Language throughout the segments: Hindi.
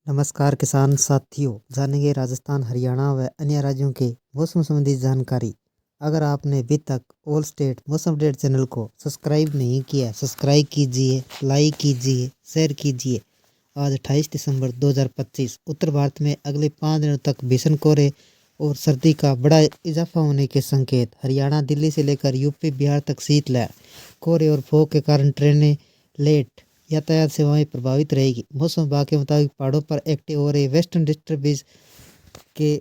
नमस्कार किसान साथियों, जानेंगे राजस्थान, हरियाणा व अन्य राज्यों के मौसम संबंधी जानकारी। अगर आपने अभी तक ऑल स्टेट मौसम अपडेट चैनल को सब्सक्राइब नहीं किया, सब्सक्राइब कीजिए, लाइक कीजिए, शेयर कीजिए। आज 28 दिसंबर 2025 उत्तर भारत में अगले 5 दिनों तक भीषण कोहरे और सर्दी का बड़ा इजाफा होने के संकेत। हरियाणा, दिल्ली से लेकर यूपी, बिहार तक शीतलहर। कोहरे और फॉग के कारण ट्रेनें लेट, यातायात सेवाएं प्रभावित रहेगी। मौसम विभाग के मुताबिक पहाड़ों पर एक्टिव हो रही वेस्टर्न डिस्टर्बेंस के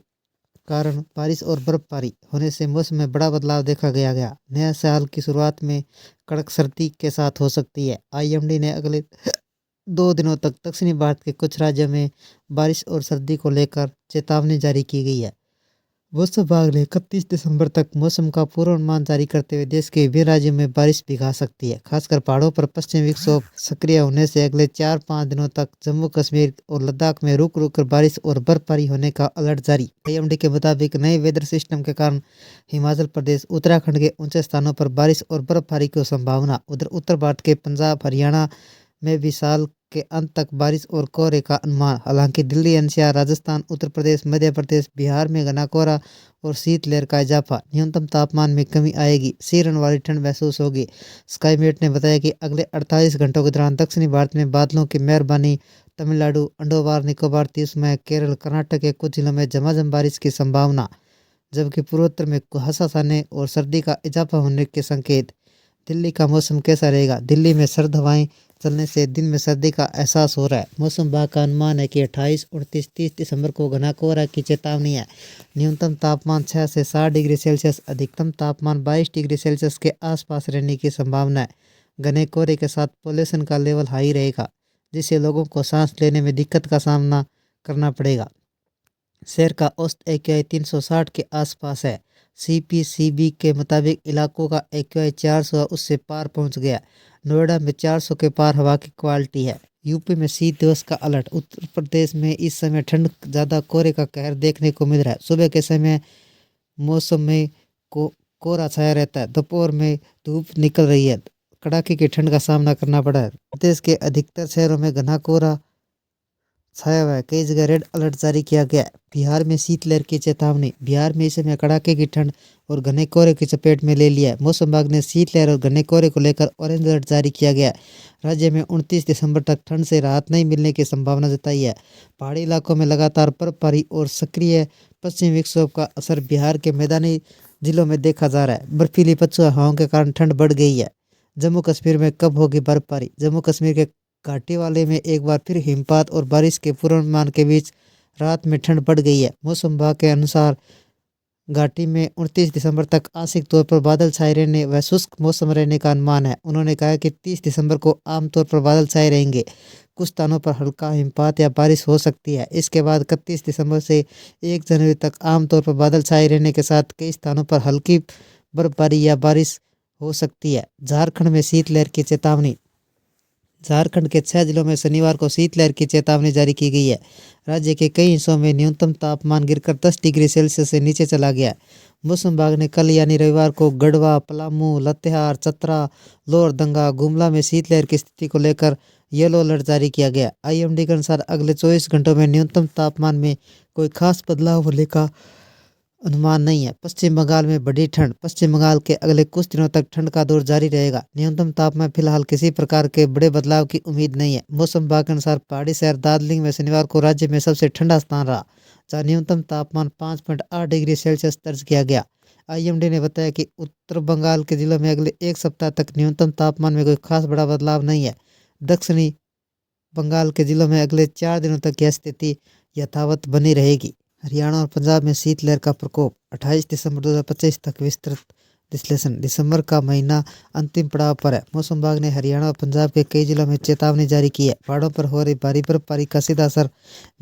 कारण बारिश और बर्फबारी होने से मौसम में बड़ा बदलाव देखा गया। नया साल की शुरुआत में कड़क सर्दी के साथ हो सकती है। आईएमडी ने अगले 2 दिनों तक दक्षिणी भारत के कुछ राज्यों में बारिश और सर्दी को लेकर चेतावनी जारी की गई है। मौसम विभाग ने 31 दिसंबर तक मौसम का पूर्वानुमान जारी करते हुए देश के विभिन्न राज्यों में बारिश भिगा सकती है। खासकर पहाड़ों पर पश्चिमी विक्षोभ सक्रिय होने से अगले 4-5 दिनों तक जम्मू कश्मीर और लद्दाख में रुक रुक कर बारिश और बर्फबारी होने का अलर्ट जारी। आईएमडी के मुताबिक नए वेदर सिस्टम के कारण हिमाचल प्रदेश, उत्तराखंड के ऊंचे स्थानों पर बारिश और बर्फबारी की संभावना। उधर उत्तर भारत के पंजाब, हरियाणा में भी साल के अंत तक बारिश और कोहरे का अनुमान। हालांकि दिल्ली, एनसीआर, राजस्थान, उत्तर प्रदेश, मध्य प्रदेश, बिहार में घना कोहरा और शीतलहर का इजाफा। न्यूनतम तापमान में कमी आएगी, सिरन वाली ठंड महसूस होगी। स्काईमेट ने बताया कि अगले 48 घंटों के दौरान दक्षिणी भारत में बादलों की मेहरबानी, तमिलनाडु, अंडोवार निकोबार द्वीप, केरल, कर्नाटक के कुछ जिलों में झमाझम बारिश की संभावना, जबकि पूर्वोत्तर में कुहासा छाने और सर्दी का इजाफा होने के संकेत। दिल्ली का मौसम कैसा रहेगा? दिल्ली में सर्द हवाएं चलने से दिन में सर्दी का एहसास हो रहा है। मौसम विभाग का अनुमान है कि 28, 29, 30 दिसंबर को घना कोहरा की चेतावनी है। न्यूनतम तापमान 6 से 7 डिग्री सेल्सियस, अधिकतम तापमान 22 डिग्री सेल्सियस के आसपास रहने की संभावना है। घने कोहरे के साथ पोल्यूशन का लेवल हाई रहेगा, जिससे लोगों को सांस लेने में दिक्कत का सामना करना पड़ेगा। शहर का औसत AQI 360 के आसपास है। CPCB के मुताबिक इलाकों का AQI 400 उससे पार पहुंच गया। नोएडा में 400 के पार हवा की क्वालिटी है। यूपी में शीत दिवस का अलर्ट। उत्तर प्रदेश में इस समय ठंड ज़्यादा कोहरे का कहर देखने को मिल रहा है। सुबह के समय मौसम में कोहरा छाया रहता है, दोपहर में धूप निकल रही है। कड़ाके की ठंड का सामना करना पड़ा है। प्रदेश के अधिकतर शहरों में घना कोहरा छाया हुआ है। कई जगह रेड अलर्ट जारी किया गया है। बिहार में शीतलहर की चेतावनी। बिहार में इस समय कड़ाके की ठंड और घने कोहरे की चपेट में ले लिया है। मौसम विभाग ने शीतलहर और घने कोहरे को लेकर ऑरेंज अलर्ट जारी किया गया है। राज्य में 29 दिसंबर तक ठंड से राहत नहीं मिलने की संभावना जताई है। पहाड़ी इलाकों में लगातार बर्फबारी और सक्रिय पश्चिमी विक्षोभ का असर बिहार के मैदानी जिलों में देखा जा रहा है। बर्फीली पछुआ हवाओं के कारण ठंड बढ़ गई है। जम्मू कश्मीर में कब होगी बर्फबारी? जम्मू कश्मीर के घाटी वाले में एक बार फिर हिमपात और बारिश के पूर्वानुमान के बीच रात में ठंड बढ़ गई है। मौसम विभाग के अनुसार घाटी में 29 दिसंबर तक आंशिक तौर पर बादल छाए रहने व शुष्क मौसम रहने का अनुमान है। उन्होंने कहा कि 30 दिसंबर को आमतौर पर बादल छाए रहेंगे। कुछ स्थानों पर हल्का हिमपात या बारिश हो सकती है। इसके बाद 31 दिसंबर से 1 जनवरी तक आमतौर पर बादल छाए रहने के साथ कई स्थानों पर हल्की बर्फबारी या बारिश हो सकती है। झारखंड में शीतलहर की चेतावनी। झारखंड के 6 जिलों में शनिवार को शीतलहर की चेतावनी जारी की गई है। राज्य के कई हिस्सों में न्यूनतम तापमान गिरकर 10 डिग्री सेल्सियस से नीचे चला गया। मौसम विभाग ने कल यानी रविवार को गढ़वा, पलामू, लातेहार, चतरा, लोहरदंगा, गुमला में शीतलहर की स्थिति को लेकर येलो अलर्ट जारी किया गया। आईएमडी के अनुसार अगले 24 घंटों में न्यूनतम तापमान में कोई खास बदलाव होने का अनुमान नहीं है। पश्चिम बंगाल में बढ़ी ठंड। पश्चिम बंगाल के अगले कुछ दिनों तक ठंड का दौर जारी रहेगा। न्यूनतम तापमान फिलहाल किसी प्रकार के बड़े बदलाव की उम्मीद नहीं है। मौसम विभाग के अनुसार पहाड़ी शहर दार्जिलिंग में शनिवार को राज्य में सबसे ठंडा स्थान रहा, जहाँ न्यूनतम तापमान 5.8 डिग्री सेल्सियस दर्ज किया गया। आईएमडी ने बताया कि उत्तर बंगाल के जिलों में अगले एक सप्ताह तक न्यूनतम तापमान में कोई खास बड़ा बदलाव नहीं है। दक्षिणी बंगाल के जिलों में अगले 4 दिनों तक यह स्थिति यथावत बनी रहेगी। हरियाणा और पंजाब में शीतलहर का प्रकोप। 28 दिसंबर 2025 तक विस्तृत विश्लेषण। दिसंबर का महीना अंतिम पड़ाव पर है। मौसम विभाग ने हरियाणा और पंजाब के कई जिलों में चेतावनी जारी की है। पहाड़ों पर हो रही भारी बर्फबारी का सीधा असर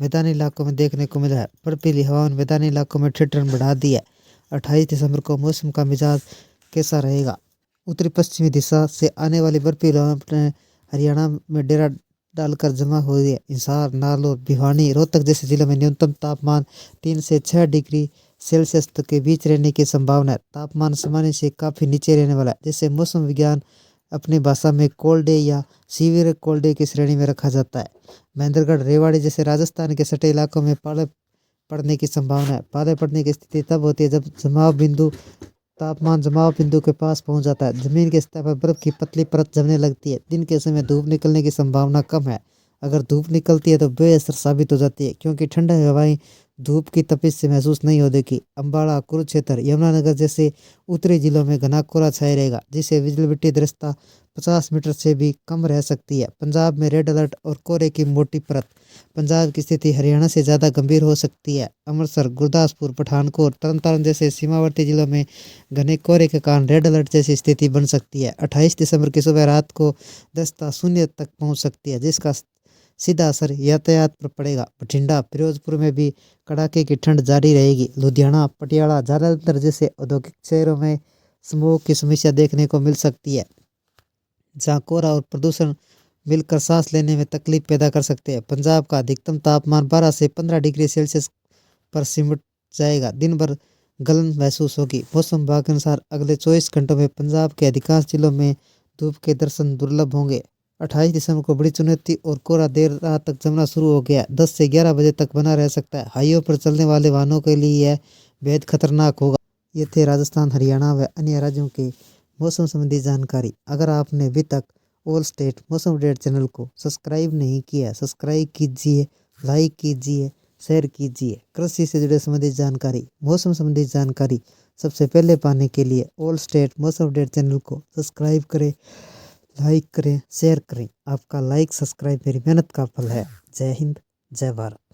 मैदानी इलाकों में देखने को मिला है। बर्फीली हवाओं ने मैदानी इलाकों में ठिठुरन बढ़ा दी है। 28 दिसंबर को मौसम का मिजाज कैसा रहेगा? उत्तरी पश्चिमी दिशा से आने वाली बर्फीली हवाएं हरियाणा में डेरा डालकर जमा हो गई है। हिसार, नागौर, भिवानी, रोहतक जैसे जिलों में न्यूनतम तापमान 3 से 6 डिग्री सेल्सियस तक के बीच रहने की संभावना है। तापमान सामान्य से काफ़ी नीचे रहने वाला है, जिससे मौसम विज्ञान अपनी भाषा में कोल्ड डे या सीवियर कोल्ड डे की श्रेणी में रखा जाता है। महेंद्रगढ़, रेवाड़ी जैसे राजस्थान के सटे इलाकों में पाले पड़ने की संभावना है। पाले पड़ने की स्थिति तब होती है जब तापमान जमाव बिंदु के पास पहुंच जाता है। जमीन के सतह पर बर्फ की पतली परत जमने लगती है। दिन के समय धूप निकलने की संभावना कम है। अगर धूप निकलती है तो बेअसर साबित हो जाती है, क्योंकि ठंडी हवाएं धूप की तपिश से महसूस नहीं होगी। अम्बाला, कुरुक्षेत्र, यमुनानगर जैसे उत्तरी जिलों में घना कोहरा छाया रहेगा, जिससे विजिबिलिटी दृश्यता 50 मीटर से भी कम रह सकती है। पंजाब में रेड अलर्ट और कोहरे की मोटी परत। पंजाब की स्थिति हरियाणा से ज़्यादा गंभीर हो सकती है। अमृतसर, गुरदासपुर, पठानकोट, तरनतारन जैसे सीमावर्ती जिलों में घने कोहरे के कारण रेड अलर्ट जैसी स्थिति बन सकती है। 28 दिसंबर की सुबह रात को दस्ता शून्य तक पहुंच सकती है, जिसका सीधा असर यातायात पर पड़ेगा। बठिंडा, फिरोजपुर में भी कड़ाके की ठंड जारी रहेगी। लुधियाना, पटियाला, जालंधर जैसे औद्योगिक शहरों में स्मोक की समस्या देखने को मिल सकती है, जहाँ कोहरा और प्रदूषण मिलकर सांस लेने में तकलीफ पैदा कर सकते हैं। पंजाब का अधिकतम तापमान 12 से 15 डिग्री सेल्सियस पर सिमट जाएगा। दिन भर गलन महसूस होगी। मौसम विभाग के अनुसार अगले 24 घंटों में पंजाब के अधिकांश जिलों में धूप के दर्शन दुर्लभ होंगे। 28 दिसंबर को बड़ी चुनौती और कोहरा देर रात तक जमना शुरू हो गया। 10 से 11 बजे तक बना रह सकता है। हाईवे पर चलने वाले वाहनों के लिए यह बेहद खतरनाक होगा। ये थे राजस्थान, हरियाणा व अन्य राज्यों के मौसम संबंधी जानकारी। अगर आपने अभी तक ऑल स्टेट मौसम अपडेट चैनल को सब्सक्राइब नहीं किया, सब्सक्राइब कीजिए, लाइक कीजिए, शेयर कीजिए। कृषि से जुड़े संबंधित जानकारी, मौसम संबंधी जानकारी सबसे पहले पाने के लिए ऑल स्टेट मौसम अपडेट चैनल को सब्सक्राइब करें, लाइक करें, शेयर करें। आपका लाइक सब्सक्राइब मेरी मेहनत का फल है। जय हिंद, जय भारत।